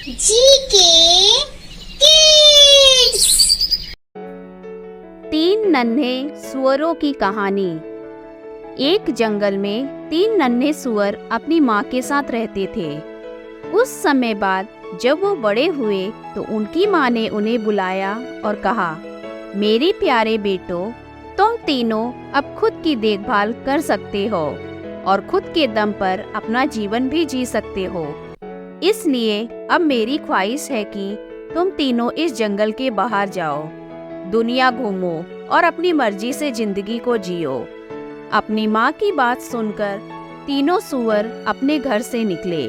GK kids. तीन नन्हे सुअरों की कहानी। एक जंगल में तीन नन्हे सुअर अपनी माँ के साथ रहते थे। कुछ समय बाद जब वो बड़े हुए तो उनकी माँ ने उन्हें बुलाया और कहा, मेरे प्यारे बेटों, तुम तीनों अब खुद की देखभाल कर सकते हो और खुद के दम पर अपना जीवन भी जी सकते हो। इसलिए अब मेरी ख्वाहिश है कि तुम तीनों इस जंगल के बाहर जाओ, दुनिया घूमो और अपनी मर्जी से जिंदगी को जियो। अपनी माँ की बात सुनकर तीनों सुअर अपने घर से निकले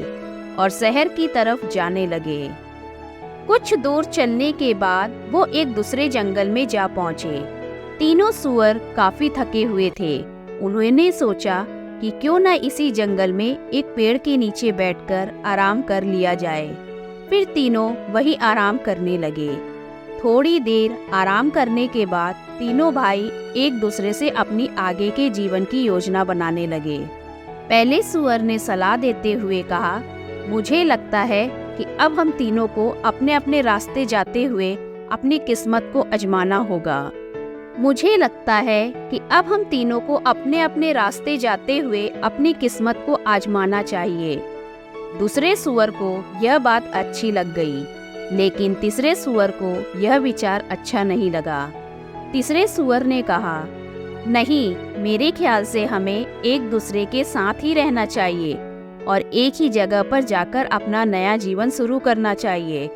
और शहर की तरफ जाने लगे। कुछ दूर चलने के बाद वो एक दूसरे जंगल में जा पहुँचे। तीनों सुअर काफी थके हुए थे। उन्होंने सोचा कि क्यों न इसी जंगल में एक पेड़ के नीचे बैठकर आराम कर लिया जाए। फिर तीनों वही आराम करने लगे। थोड़ी देर आराम करने के बाद तीनों भाई एक दूसरे से अपनी आगे के जीवन की योजना बनाने लगे। पहले सुअर ने सलाह देते हुए कहा, मुझे लगता है कि अब हम तीनों को अपने अपने रास्ते जाते हुए अपनी किस्मत को आजमाना होगा। मुझे लगता है कि अब हम तीनों को अपने अपने रास्ते जाते हुए अपनी किस्मत को आजमाना चाहिए। दूसरे सुअर को यह बात अच्छी लग गई, लेकिन तीसरे सुअर को यह विचार अच्छा नहीं लगा। तीसरे सुअर ने कहा, नहीं, मेरे ख्याल से हमें एक दूसरे के साथ ही रहना चाहिए और एक ही जगह पर जाकर अपना नया जीवन शुरू करना चाहिए।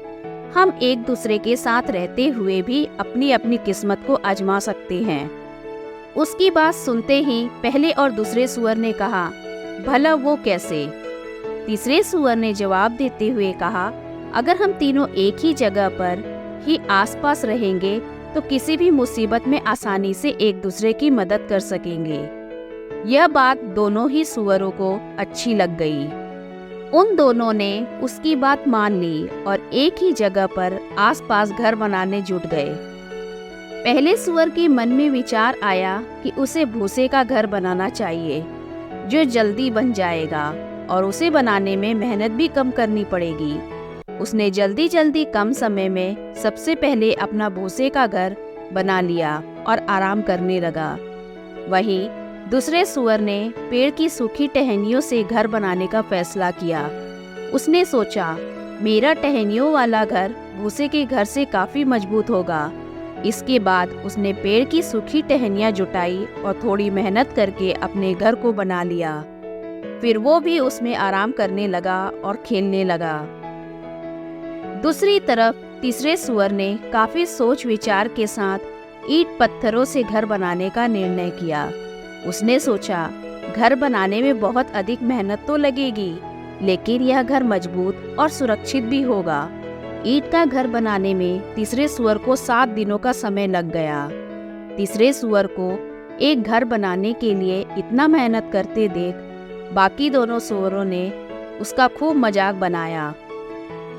हम एक दूसरे के साथ रहते हुए भी अपनी अपनी किस्मत को आजमा सकते हैं। उसकी बात सुनते ही पहले और दूसरे सुअर ने कहा, भला वो कैसे? तीसरे सुअर ने जवाब देते हुए कहा, अगर हम तीनों एक ही जगह पर ही आसपास रहेंगे तो किसी भी मुसीबत में आसानी से एक दूसरे की मदद कर सकेंगे। यह बात दोनों ही सुअरों को अच्छी लग गई। उन दोनों ने उसकी बात मान ली और एक ही जगह पर आसपास घर बनाने जुट गए। पहले सुअर के मन में विचार आया कि उसे भूसे का घर बनाना चाहिए जो जल्दी बन जाएगा और उसे बनाने में मेहनत भी कम करनी पड़ेगी। उसने जल्दी जल्दी कम समय में सबसे पहले अपना भूसे का घर बना लिया और आराम करने लगा। वहीं दूसरे सुअर ने पेड़ की सूखी टहनियों से घर बनाने का फैसला किया। उसने सोचा, मेरा टहनियों वाला घर भूसे के घर से काफी मजबूत होगा। इसके बाद उसने पेड़ की सूखी टहनियां जुटाई और थोड़ी मेहनत करके अपने घर को बना लिया। फिर वो भी उसमें आराम करने लगा और खेलने लगा। दूसरी तरफ तीसरे सुअर ने काफी सोच विचार के साथ ईंट पत्थरों से घर बनाने का निर्णय किया। उसने सोचा, घर बनाने में बहुत अधिक मेहनत तो लगेगी, लेकिन यह घर मजबूत और सुरक्षित भी होगा। ईंट का घर बनाने में तीसरे सुअर को 7 दिनों का समय लग गया। तीसरे सुअर को एक घर बनाने के लिए इतना मेहनत करते देख बाकी दोनों सुअरों ने उसका खूब मजाक बनाया।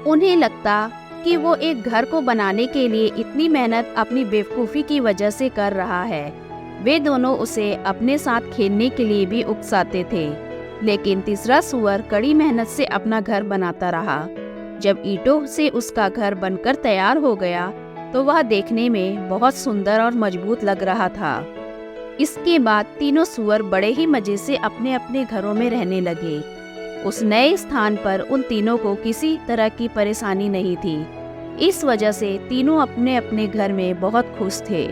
उन्हें लगता कि वो एक घर को बनाने के लिए इतनी मेहनत अपनी बेवकूफ़ी की वजह से कर रहा है। वे दोनों उसे अपने साथ खेलने के लिए भी उकसाते थे, लेकिन तीसरा सुअर कड़ी मेहनत से अपना घर बनाता रहा। जब ईंटों से उसका घर बनकर तैयार हो गया तो वह देखने में बहुत सुंदर और मजबूत लग रहा था। इसके बाद तीनों सुअर बड़े ही मजे से अपने अपने घरों में रहने लगे। उस नए स्थान पर उन तीनों को किसी तरह की परेशानी नहीं थी। इस वजह से तीनों अपने अपने घर में बहुत खुश थे।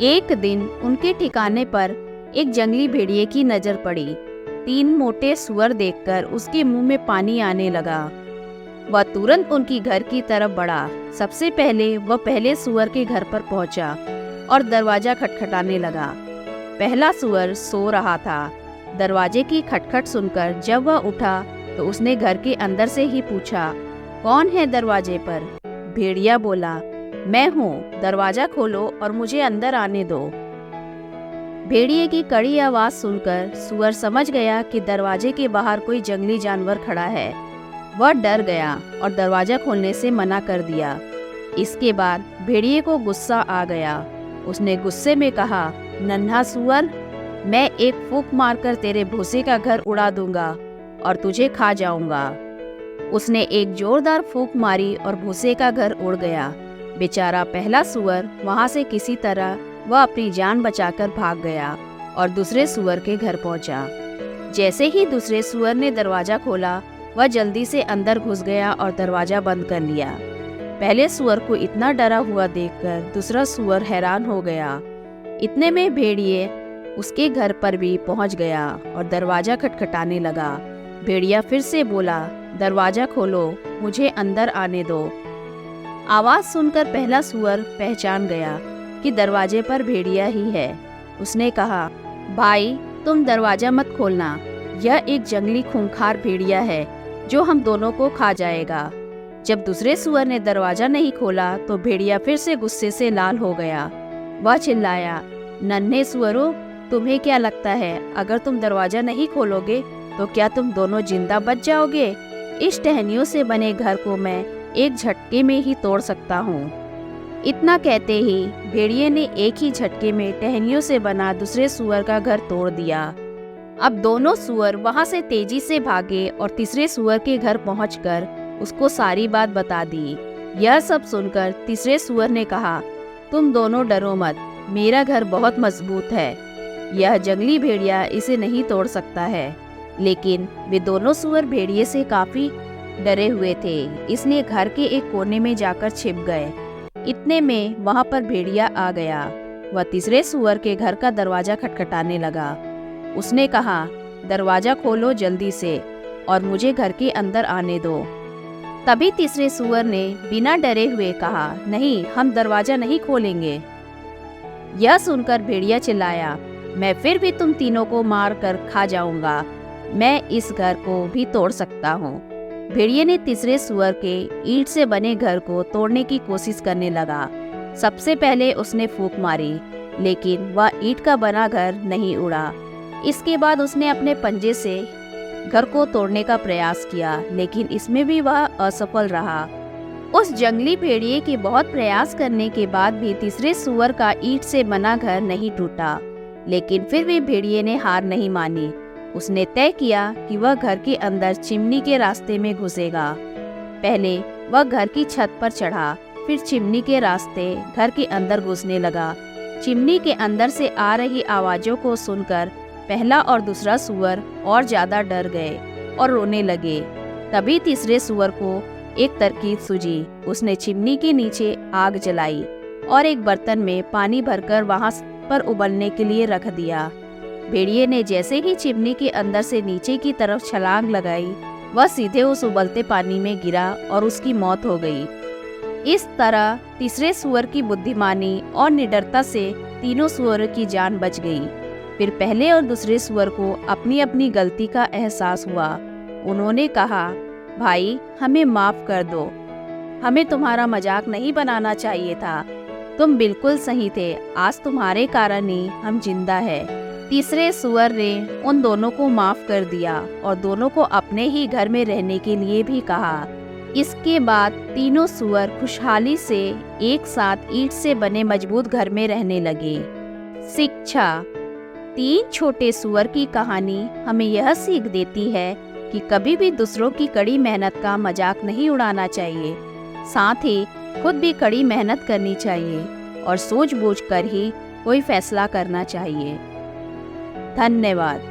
एक दिन उनके ठिकाने पर एक जंगली भेड़िए की नजर पड़ी। 3 मोटे सुअर देखकर उसके मुंह में पानी आने लगा। वह तुरंत उनकी घर की तरफ बढ़ा। सबसे पहले वह पहले सुअर के घर पर पहुंचा और दरवाजा खटखटाने लगा। पहला सुअर सो रहा था। दरवाजे की खटखट सुनकर जब वह उठा तो उसने घर के अंदर से ही पूछा, कौन है दरवाजे पर? भेड़िया बोला, मैं हूँ, दरवाजा खोलो और मुझे अंदर आने दो। भेड़िए की कड़ी आवाज सुनकर सुअर समझ गया कि दरवाजे के बाहर कोई जंगली जानवर खड़ा है। वह डर गया और दरवाजा खोलने से मना कर दिया। इसके बाद भेड़िए को गुस्सा आ गया। उसने गुस्से में कहा, नन्हा सुअर, मैं एक फूंक मारकर तेरे भूसे का घर उड़ा दूंगा और तुझे खा जाऊंगा। उसने एक जोरदार फूंक मारी और भूसे का घर उड़ गया। बेचारा पहला सुअर वहां से किसी तरह वह अपनी जान बचाकर भाग गया और दूसरे सुअर के घर पहुंचा। जैसे ही दूसरे सुअर ने दरवाजा खोला, वह जल्दी से अंदर घुस गया और दरवाजा बंद कर लिया। पहले सुअर को इतना डरा हुआ देखकर दूसरा सुअर हैरान हो गया। इतने में भेड़िए उसके घर पर भी पहुंच गया और दरवाजा खटखटाने लगा। भेड़िया फिर से बोला, दरवाजा खोलो, मुझे अंदर आने दो। आवाज सुनकर पहला सुअर पहचान गया कि दरवाजे पर भेड़िया ही है। उसने कहा, भाई तुम दरवाजा मत खोलना, यह एक जंगली खूंखार भेड़िया है जो हम दोनों को खा जाएगा। जब दूसरे सुअर ने दरवाजा नहीं खोला तो भेड़िया फिर से गुस्से से लाल हो गया। वह चिल्लाया, नन्हे सुअरों, तुम्हें क्या लगता है अगर तुम दरवाजा नहीं खोलोगे तो क्या तुम दोनों जिंदा बच जाओगे? इस टहनियों से बने घर को मैं एक झटके में ही तोड़ सकता हूँ। इतना कहते ही भेड़िए ने एक ही झटके में टहनियों से बना दूसरे सुअर का घर तोड़ दिया। अब दोनों सुअर वहां से तेजी से भागे और तीसरे सुअर के घर पहुंचकर उसको सारी बात बता दी। यह सब सुनकर तीसरे सुअर ने कहा, तुम दोनों डरो मत, मेरा घर बहुत मजबूत है, यह जंगली भेड़िया इसे नहीं तोड़ सकता है। लेकिन वे दोनों सुअर भेड़िए से काफी डरे हुए थे, इसलिए घर के एक कोने में जाकर छिप गए। इतने में वहां पर भेड़िया आ गया। वह तीसरे सुअर के घर का दरवाजा खटखटाने लगा। उसने कहा, दरवाजा खोलो जल्दी से और मुझे घर के अंदर आने दो। तभी तीसरे सुअर ने बिना डरे हुए कहा, नहीं, हम दरवाजा नहीं खोलेंगे। यह सुनकर भेड़िया चिल्लाया, मैं फिर भी तुम तीनों को मार कर खा जाऊंगा, मैं इस घर को भी तोड़ सकता हूँ। भेड़िए ने तीसरे सुअर के ईंट से बने घर को तोड़ने की कोशिश करने लगा। सबसे पहले उसने फूंक मारी, लेकिन वह ईंट का बना घर नहीं उड़ा। इसके बाद उसने अपने पंजे से घर को तोड़ने का प्रयास किया, लेकिन इसमें भी वह असफल रहा। उस जंगली भेड़िए के बहुत प्रयास करने के बाद भी तीसरे सुअर का ईंट से बना घर नहीं टूटा, लेकिन फिर भी भेड़िए ने हार नहीं मानी। उसने तय किया कि वह घर के अंदर चिमनी के रास्ते में घुसेगा। पहले वह घर की छत पर चढ़ा, फिर चिमनी के रास्ते घर के अंदर घुसने लगा। चिमनी के अंदर से आ रही आवाजों को सुनकर पहला और दूसरा सुअर और ज्यादा डर गए और रोने लगे। तभी तीसरे सुअर को एक तरकीब सूझी। उसने चिमनी के नीचे आग जलाई और एक बर्तन में पानी भरकर वहां पर उबलने के लिए रख दिया। भेड़िए ने जैसे ही चिमनी के अंदर से नीचे की तरफ छलांग लगाई, वह सीधे उस उबलते पानी में गिरा और उसकी मौत हो गई। इस तरह तीसरे सुअर की बुद्धिमानी और निडरता से तीनों सुअरों की जान बच गई। फिर पहले और दूसरे सुअर को अपनी अपनी गलती का एहसास हुआ। उन्होंने कहा, भाई हमें माफ कर दो, हमें तुम्हारा मजाक नहीं बनाना चाहिए था, तुम बिल्कुल सही थे, आज तुम्हारे कारण ही हम जिंदा है। तीसरे सुअर ने उन दोनों को माफ कर दिया और दोनों को अपने ही घर में रहने के लिए भी कहा। इसके बाद तीनों सुअर खुशहाली से एक साथ ईंट से बने मजबूत घर में रहने लगे। शिक्षा। 3 छोटे सुअर की कहानी हमें यह सीख देती है कि कभी भी दूसरों की कड़ी मेहनत का मजाक नहीं उड़ाना चाहिए, साथ ही खुद भी कड़ी मेहनत करनी चाहिए और सूझबूझ कर ही कोई फैसला करना चाहिए। धन्यवाद।